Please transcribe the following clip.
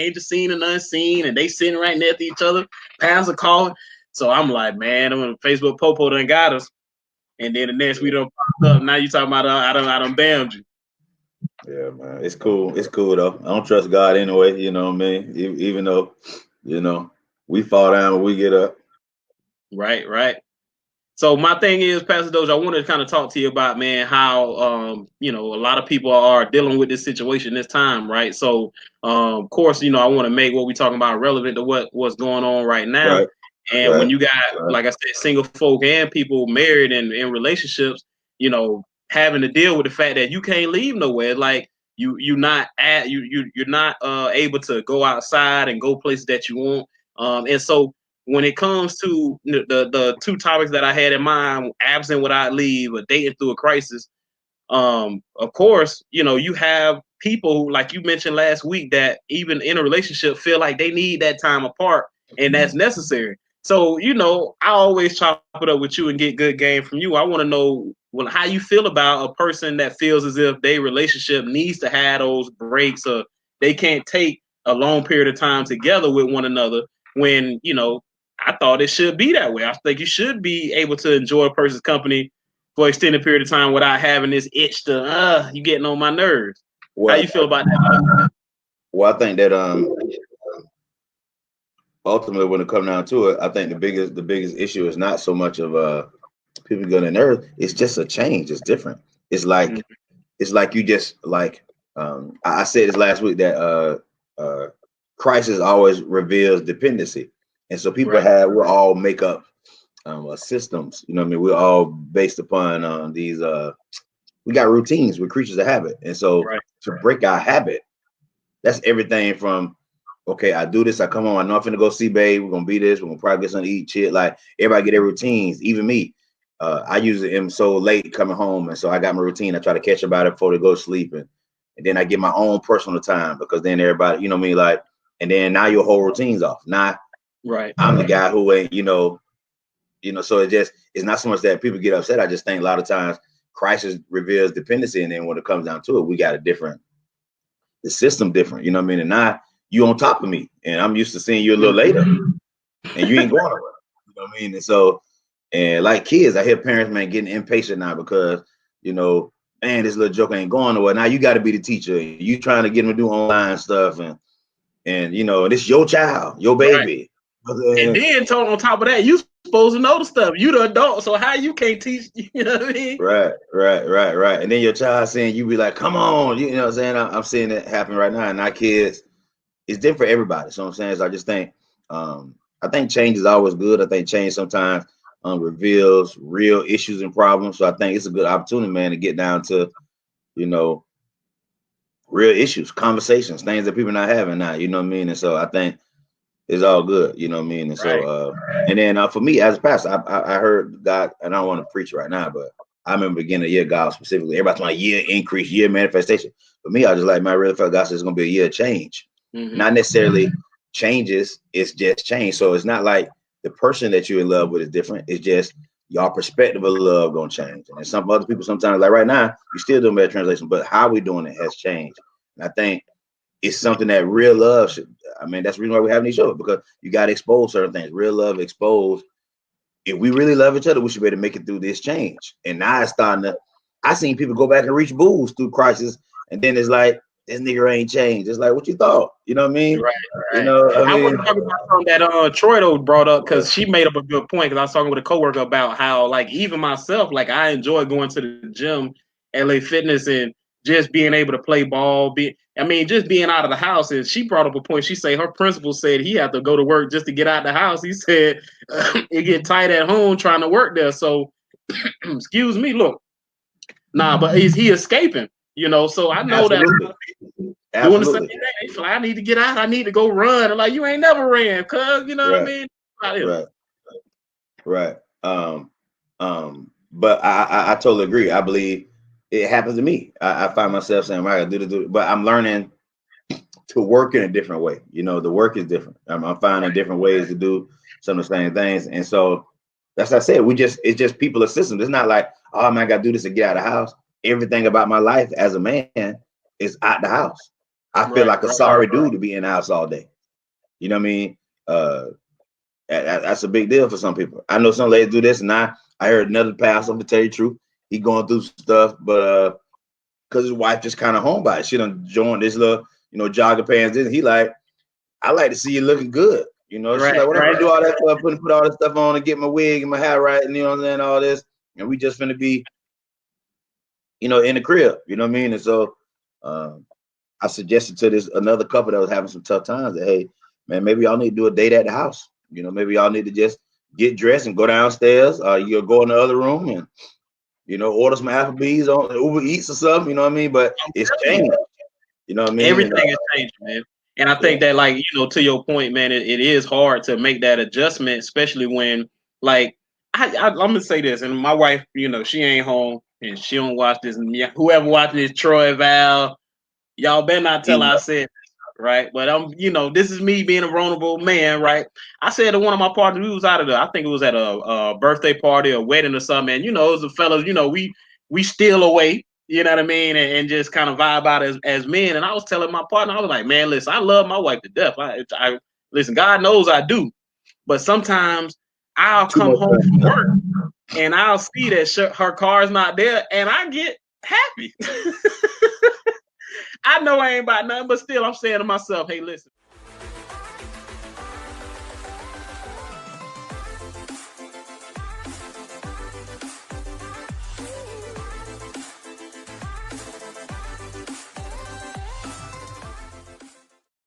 the seen and unseen, and they sitting right next to each other, pastor calling. So I'm like, man, I'm on Facebook Popo done got us. And then the next we done popped up. Now you talking about I done bammed you. Yeah, man. It's cool. It's cool though. I don't trust God anyway. You know what I mean? Even though, you know, we fall down, but we get up. Right, right. So my thing is, Pastor Doge, I wanted to kind of talk to you about, man, how a lot of people are dealing with this situation this time, right? So of course, I want to make what we're talking about relevant to what's going on right now. Right, And when right, you got, right. like I said, single folk and people married and in relationships, having to deal with the fact that you can't leave nowhere, like you're not able to go outside and go places that you want. And so when it comes to the two topics that I had in mind, absent without leave or dating through a crisis, of course, you have people who, like you mentioned last week, that even in a relationship feel like they need that time apart and that's necessary. So, I always chop it up with you and get good game from you. I want to know how you feel about a person that feels as if their relationship needs to have those breaks, or they can't take a long period of time together with one another when, I thought it should be that way. I think you should be able to enjoy a person's company for an extended period of time without having this itch to you getting on my nerves. How Well, you feel about that? well, I think that ultimately when it comes down to it, I think the biggest issue is not so much of people getting nervous. It's just a change. It's different. It's like Mm-hmm. it's like you just like I said this last week that crisis always reveals dependency, and so people Right, we're all make up systems. You know what I mean? We're all based upon these. We got routines. We're creatures of habit, and so right, to break our habit, that's everything from okay, I do this, I come home, I know I'm finna go see babe, we're gonna be this, we're gonna probably get something to eat, shit. Like everybody get their routines, even me. I usually am so late coming home, and so I got my routine. I try to catch about it before they go to sleep, and then I get my own personal time because then everybody, you know what I mean, like, and then now your whole routine's off. Now right, I'm the guy who ain't, so it's not so much that people get upset. I just think a lot of times crisis reveals dependency, and then when it comes down to it, we got the system different, you know what I mean? And now you on top of me, and I'm used to seeing you a little later, and you ain't going nowhere. You know what I mean? And so, and like kids, I hear parents, man, getting impatient now because, you know, man, this little joke ain't going nowhere. Now you got to be the teacher. You trying to get them to do online stuff, and this your child, your right. baby. And then on top of that, you supposed to know the stuff. You the adult, so how you can't teach? You know what I mean? Right, right, right, right. And then your child saying you be like, come on, you know what I'm saying? I'm seeing it happen right now. And our kids, it's different for everybody. So I'm saying is I just think I think change is always good. I think change sometimes reveals real issues and problems. So I think it's a good opportunity, man, to get down to, you know, real issues, conversations, things that people not having now, you know what I mean? And so I think it's all good, you know what I mean? And so Right. and then for me as a pastor, I heard God, and I don't want to preach right now, but I remember beginning of year God specifically, everybody's like year increase, year manifestation. For me, I just like, man, I really felt God said it's gonna be a year of change. Mm-hmm. Not necessarily changes, it's just change. So it's not like the person that you're in love with is different. It's just your perspective of love gonna change. And some other people sometimes, like right now, you still doing better translation, but how we doing it has changed. And I think it's something that real love should. I mean, that's the reason why we're having these shows, because you got to expose certain things. Real love exposed. If we really love each other, we should be able to make it through this change. And now it's starting to. I seen people go back and reach booze through crisis, and then it's like this nigga ain't changed. It's like what you thought. You know what I mean? Right, You right. know, I I want mean, to talk about something that Troy brought up, because she made up a good point. Because I was talking with a coworker about how, like, even myself, like, I enjoy going to the gym, LA Fitness, and just being able to play ball. Just being out of the house. And she brought up a point. She said her principal said he had to go to work just to get out of the house. He said it get tight at home trying to work there. So, excuse me, look, nah, but is he escaping? So I know that absolutely, doing the same absolutely, thing. They feel like, I need to get out. I need to go run. I'm like, you ain't never ran, cuz, you know what I right, mean? Out here. right, right. But I totally agree. I believe it happens to me. I find myself saying, "I gotta do it," but I'm learning to work in a different way. You know, the work is different. I'm finding different ways to do some of the same things. And so that's what I said. It's just people are systems. It's not like, oh man, I gotta do this to get out of the house. Everything about my life as a man is out the house. I feel Right, like a right. sorry dude to be in the house all day. You know what I mean? Uh, that's a big deal for some people. I know some ladies do this, and I heard another pastor, to tell you the truth, he going through stuff, but because his wife just kind of homebody, she done joined this little, jogger pants. This he like, I like to see you looking good. She Right, like, what I right. gonna do all that stuff, put all this stuff on and get my wig and my hair right, and what I'm saying, all this, and we just finna be, in the crib. You know what I mean? And so, um, I suggested to this another couple that was having some tough times that, hey, man, maybe y'all need to do a date at the house. Maybe y'all need to just get dressed and go downstairs. You'll go in the other room and order some Applebee's on Uber Eats or something. You know what I mean? But I'm it's telling you. changed. You know what I mean? And Everything is changing, man. And I yeah, think that, like, to your point, man, it is hard to make that adjustment, especially when, like, I'm gonna say this, and my wife, she ain't home and she don't watch this. And whoever watching this, Troy, Val, y'all better not tell her I said this, right? But this is me being a vulnerable man, right? I said to one of my partners, we was out of there. I think it was at a birthday party, a wedding or something. And it was the fellas, we steal away, you know what I mean, and just kind of vibe out as men. And I was telling my partner, I was like, man, listen, I love my wife to death. I listen, God knows I do, but sometimes I'll too come much home from fun. work and I'll see that her car's not there, and I get happy. I know I ain't about nothing, but still, I'm saying to myself, hey, listen.